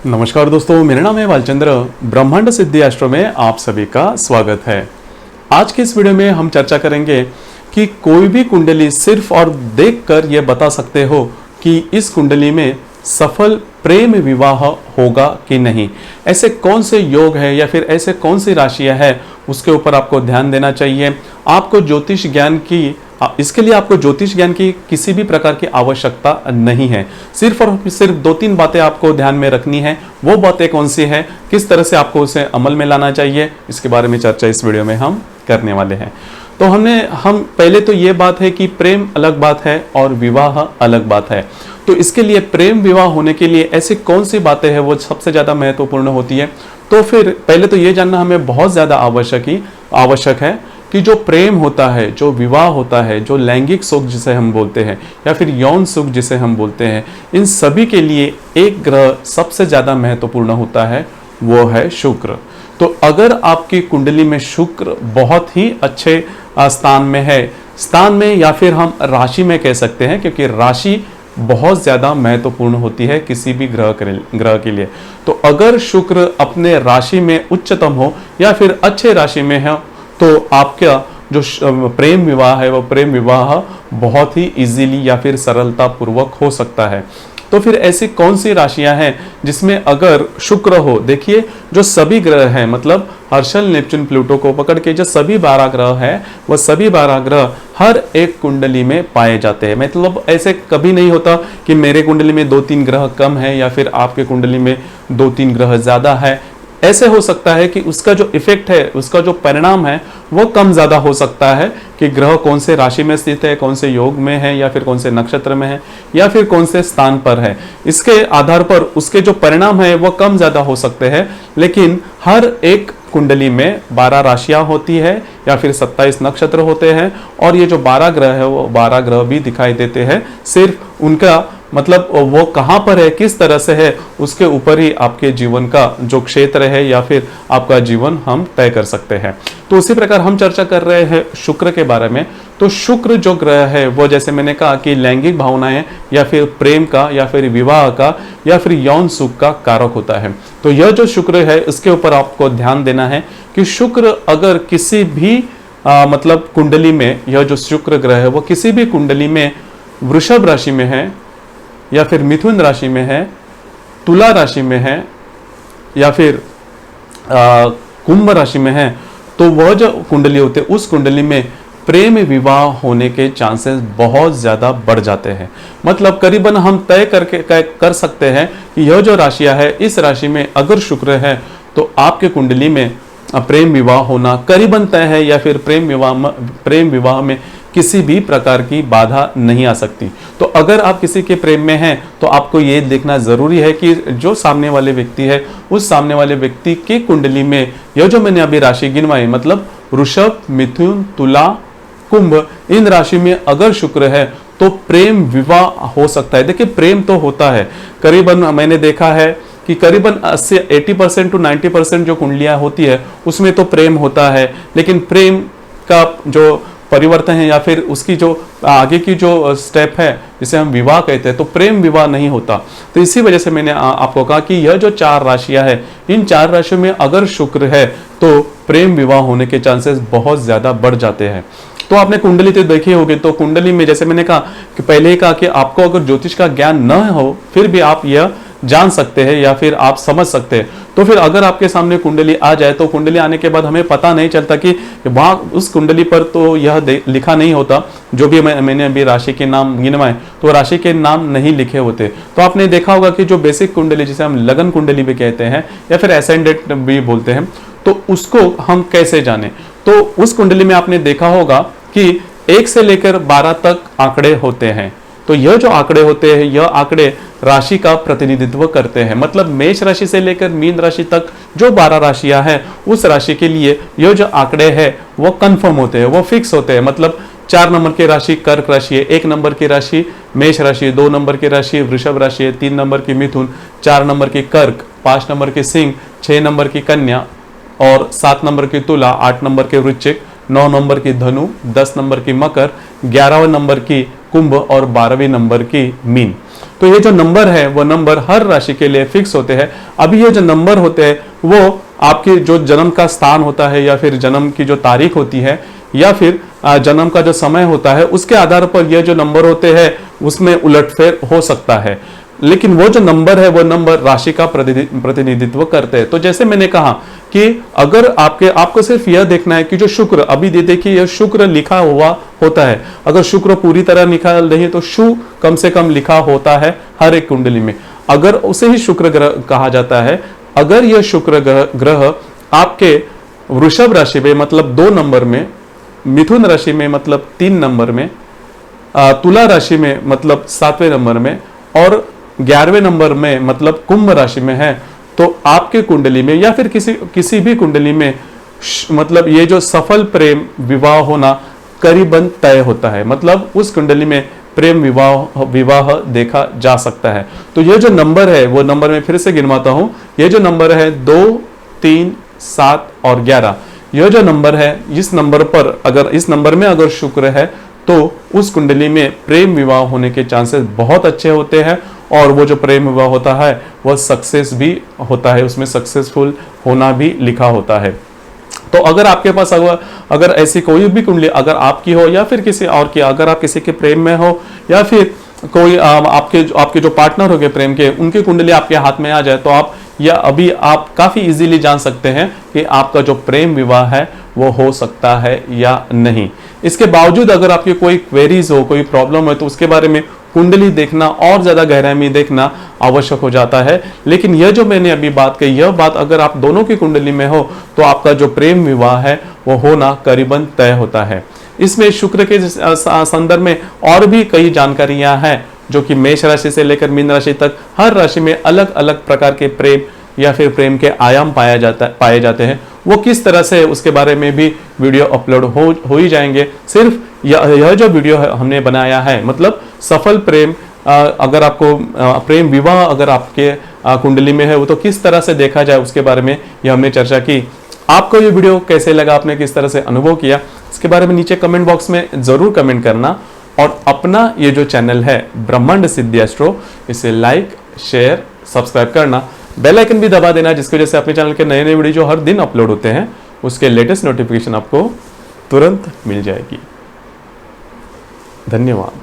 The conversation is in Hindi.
नमस्कार दोस्तों, मेरा नाम है बालचंद्र। ब्रह्मांड सिद्धि एस्ट्रो में आप सभी का स्वागत है। आज के इस वीडियो में हम चर्चा करेंगे कि कोई भी कुंडली सिर्फ और देखकर यह बता सकते हो कि इस कुंडली में सफल प्रेम विवाह होगा कि नहीं। ऐसे कौन से योग है या फिर ऐसे कौन सी राशियां हैं, उसके ऊपर आपको ध्यान देना चाहिए। आपको ज्योतिष ज्ञान की इसके लिए आपको ज्योतिष ज्ञान की किसी भी प्रकार की आवश्यकता नहीं है। सिर्फ और सिर्फ दो तीन बातें आपको ध्यान में रखनी है। वो बातें कौन सी है, किस तरह से आपको उसे अमल में लाना चाहिए, इसके बारे में चर्चा इस वीडियो में हम करने वाले हैं। तो हम पहले तो ये बात है कि प्रेम अलग बात है और विवाह अलग बात है। तो इसके लिए प्रेम विवाह होने के लिए ऐसी कौन सी बातें हैं वो सबसे ज्यादा महत्वपूर्ण होती है। तो फिर पहले तो ये जानना हमें बहुत ज्यादा आवश्यक है कि जो प्रेम होता है, जो विवाह होता है, जो लैंगिक सुख जिसे हम बोलते हैं या फिर यौन सुख जिसे हम बोलते हैं, इन सभी के लिए एक ग्रह सबसे ज्यादा महत्वपूर्ण होता है, वो है शुक्र। तो अगर आपकी कुंडली में शुक्र बहुत ही अच्छे स्थान में या फिर हम राशि में कह सकते हैं, क्योंकि राशि बहुत ज्यादा महत्वपूर्ण होती है किसी भी ग्रह के लिए। तो अगर शुक्र अपने राशि में उच्चतम हो या फिर अच्छे राशि में है, तो आपका जो प्रेम विवाह है वो प्रेम विवाह बहुत ही इजीली या फिर सरलता पूर्वक हो सकता है। तो फिर ऐसी कौन सी राशियां हैं जिसमें अगर शुक्र हो। देखिए, जो सभी ग्रह हैं, मतलब हर्षल, नेपच्यून, प्लूटो को पकड़ के जो सभी 12 ग्रह हैं, वह सभी 12 ग्रह हर एक कुंडली में पाए जाते हैं। मतलब ऐसे कभी नहीं होता कि मेरे कुंडली में 2-3 ग्रह कम है या फिर आपके कुंडली में 2-3 ग्रह ज्यादा है। ऐसे हो सकता है कि उसका जो इफेक्ट है, उसका जो परिणाम है, वो कम ज्यादा हो सकता है कि ग्रह कौन से राशि में स्थित है, कौन से योग में है या फिर कौन से नक्षत्र में है या फिर कौन से स्थान पर है। इसके आधार पर उसके जो परिणाम है वो कम ज्यादा हो सकते हैं। लेकिन हर एक कुंडली में 12 राशियां होती है या फिर 27 नक्षत्र होते हैं, और ये जो 12 ग्रह है वो 12 ग्रह भी दिखाई देते हैं। सिर्फ उनका मतलब वो कहां पर है, किस तरह से है, उसके ऊपर ही आपके जीवन का जो क्षेत्र है या फिर आपका जीवन हम तय कर सकते हैं। तो उसी प्रकार हम चर्चा कर रहे हैं शुक्र के बारे में। तो शुक्र जो ग्रह है वो, जैसे मैंने कहा कि लैंगिक भावनाएं या फिर प्रेम का या फिर विवाह का या फिर यौन सुख का कारक होता है। तो यह जो शुक्र है, इसके ऊपर आपको ध्यान देना है कि शुक्र अगर किसी भी मतलब कुंडली में, यह जो शुक्र ग्रह है वो किसी भी कुंडली में वृषभ राशि में है या फिर मिथुन राशि में है, तुला राशि में है या फिर कुंभ राशि में है, तो वह जो कुंडली होते हैं उस कुंडली में प्रेम विवाह होने के चांसेस बहुत ज्यादा बढ़ जाते हैं। मतलब करीबन हम तय कर सकते हैं कि यह जो राशियां है, इस राशि में अगर शुक्र है तो आपके कुंडली में प्रेम विवाह होना करीबन तय है या फिर प्रेम विवाह में किसी भी प्रकार की बाधा नहीं आ सकती। तो अगर आप किसी के प्रेम में हैं तो आपको ये देखना जरूरी है कि जो सामने वाले व्यक्ति है, उस सामने वाले व्यक्ति की कुंडली में यह जो मैंने अभी राशि गिनवाई, मतलब वृषभ, मिथुन, तुला, कुंभ, इन राशि में अगर शुक्र है तो प्रेम विवाह हो सकता है। देखिए, प्रेम तो होता है, करीबन मैंने देखा है कि करीबन 80% to 90% जो कुंडलियां होती है उसमें तो प्रेम होता है, लेकिन प्रेम का जो परिवर्तन है या फिर उसकी जो आगे की जो स्टेप है जिसे हम विवाह कहते हैं, तो प्रेम विवाह नहीं होता। तो इसी वजह से मैंने आपको कहा कि यह जो 4 राशियां हैं, इन 4 राशियों में अगर शुक्र है तो प्रेम विवाह होने के चांसेस बहुत ज्यादा बढ़ जाते हैं। तो आपने कुंडली तो देखी होगी। तो कुंडली में जैसे मैंने कहा कि पहले ही कहा कि आपको अगर ज्योतिष का ज्ञान न हो फिर भी आप यह जान सकते हैं या फिर आप समझ सकते हैं। तो फिर अगर आपके सामने कुंडली आ जाए तो कुंडली आने के बाद हमें पता नहीं चलता कि वहां उस कुंडली पर तो यह लिखा नहीं होता। जो भी मैंने अभी राशि के नाम गिनवाए तो राशि के नाम नहीं लिखे होते। तो आपने देखा होगा कि जो बेसिक कुंडली जिसे हम लगन कुंडली भी कहते हैं या फिर एसेंडेंट भी बोलते हैं, तो उसको हम कैसे जाने। तो उस कुंडली में आपने देखा होगा कि 1 से लेकर 12 तक आंकड़े होते हैं। तो यह जो आंकड़े होते हैं, यह आंकड़े राशि का प्रतिनिधित्व करते हैं। मतलब मेष राशि से लेकर मीन राशि तक जो 12 राशियां हैं, उस राशि के लिए यह जो आंकड़े हैं वो कंफर्म होते हैं, वो फिक्स होते हैं। मतलब 4 नंबर की राशि कर्क राशि है, 1 नंबर की राशि मेष राशि है, 2 नंबर की राशि वृषभ राशि है, 3 नंबर की मिथुन, 4 नंबर की कर्क, 5 नंबर की सिंह, 6 नंबर की कन्या और 7 नंबर की तुला, 8 नंबर के वृश्चिक, 9 नंबर की धनु, 10 नंबर की मकर, 11वें नंबर की कुंभ और 12वें नंबर की मीन। तो ये जो नंबर है वो नंबर हर राशि के लिए फिक्स होते हैं। अभी ये जो नंबर होते हैं वो आपके जो जन्म का स्थान होता है या फिर जन्म की जो तारीख होती है या फिर जन्म का जो समय होता है उसके आधार पर ये जो नंबर होते हैं उसमें उलटफेर हो सकता है, लेकिन वो जो नंबर है वो नंबर राशि का प्रतिनिधित्व करते हैं। तो जैसे मैंने कहा कि अगर आपको सिर्फ यह देखना है कि जो शुक्र, अभी देखिए यह शुक्र लिखा हुआ होता है, अगर शुक्र पूरी तरह लिखा नहीं तो शु कम से कम लिखा होता है हर एक कुंडली में, अगर उसे ही शुक्र ग्रह कहा जाता है। अगर यह शुक्र ग्रह आपके वृषभ राशि में मतलब 2 नंबर में, मिथुन राशि में मतलब 3 नंबर में, तुला राशि में मतलब 7वें नंबर में और 11वें नंबर में मतलब कुंभ राशि में है, तो आपके कुंडली में या फिर किसी भी कुंडली में मतलब ये जो सफल प्रेम विवाह होना करीबन तय होता है, मतलब उस कुंडली में प्रेम विवाह देखा जा सकता है। तो ये जो नंबर है वो नंबर में फिर से गिनवाता हूं, ये जो नंबर है 2, 3, 7 और 11, यह जो नंबर है इस नंबर पर इस नंबर में अगर शुक्र है तो उस कुंडली में प्रेम विवाह होने के चांसेस बहुत अच्छे होते हैं और वो जो प्रेम विवाह होता है वह सक्सेस भी होता है, उसमें सक्सेसफुल होना भी लिखा होता है। तो अगर आपके पास अगर ऐसी कोई भी कुंडली अगर आपकी हो या फिर किसी और की, अगर आप किसी के प्रेम में हो या फिर कोई आपके जो पार्टनर हो गए प्रेम के, उनकी कुंडली आपके हाथ में आ जाए तो आप काफी इजीली जान सकते हैं कि आपका जो प्रेम विवाह है वो हो सकता है या नहीं। इसके बावजूद अगर आपकी कोई क्वेरीज हो, कोई प्रॉब्लम है तो उसके बारे में कुंडली देखना और ज्यादा गहराई में देखना आवश्यक हो जाता है। लेकिन यह जो मैंने अभी बात कही, यह बात अगर आप दोनों की कुंडली में हो तो आपका जो प्रेम विवाह है वो होना करीबन तय होता है। इसमें शुक्र के संदर्भ में और भी कई जानकारियां हैं जो कि मेष राशि से लेकर मीन राशि तक हर राशि में अलग अलग प्रकार के प्रेम या फिर प्रेम के आयाम पाए जाते हैं। वो किस तरह से उसके बारे में भी वीडियो अपलोड हो ही जाएंगे। सिर्फ यह जो वीडियो हमने बनाया है मतलब सफल प्रेम, अगर आपको प्रेम विवाह अगर आपके कुंडली में है वो तो किस तरह से देखा जाए उसके बारे में यह हमने चर्चा की। आपको ये वीडियो कैसे लगा, आपने किस तरह से अनुभव किया, इसके बारे में नीचे कमेंट बॉक्स में जरूर कमेंट करना और अपना ये जो चैनल है ब्रह्मांड सिद्धि एस्ट्रो, इसे लाइक, शेयर, सब्सक्राइब करना, बेल आइकन भी दबा देना जिसकी वजह से अपने चैनल के नए नए वीडियो जो हर दिन अपलोड होते हैं उसके लेटेस्ट नोटिफिकेशन आपको तुरंत मिल जाएगी। धन्यवाद।